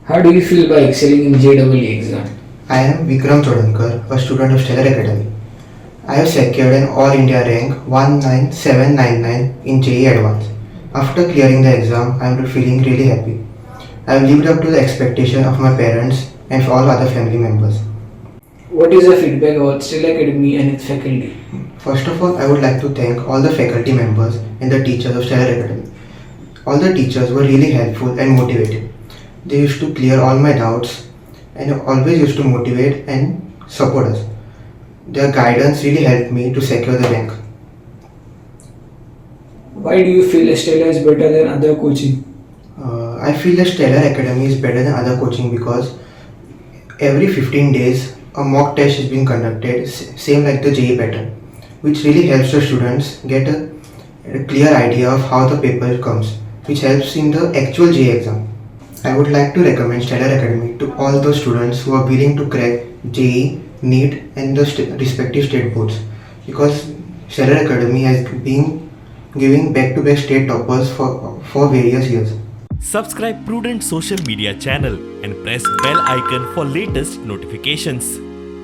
How do you feel by excelling in JEE exam? I am Vikram Chodankar, a student of Stellar Academy. I have secured an All India rank 19799 in JEE Advanced. After clearing the exam, I am feeling really happy. I have lived up to the expectation of my parents and all other family members. What is the feedback about Stellar Academy and its faculty? First of all, I would like to thank all the faculty members and the teachers of Stellar Academy. All the teachers were really helpful and motivated. They used to clear all my doubts and always used to motivate and support us. Their guidance really helped me to secure the rank. Why do you feel Estellar is better than other coaching? I feel that Stellar Academy is better than other coaching because every 15 days a mock test is being conducted, same like the JEE pattern, which really helps the students get a clear idea of how the paper comes, which helps in the actual JEE exam. I would like to recommend Stellar Academy to all those students who are willing to crack JEE, NEET and the respective state boards, because Stellar Academy has been giving back-to-back state toppers for various years. Subscribe Prudent social media channel and press bell icon for latest notifications.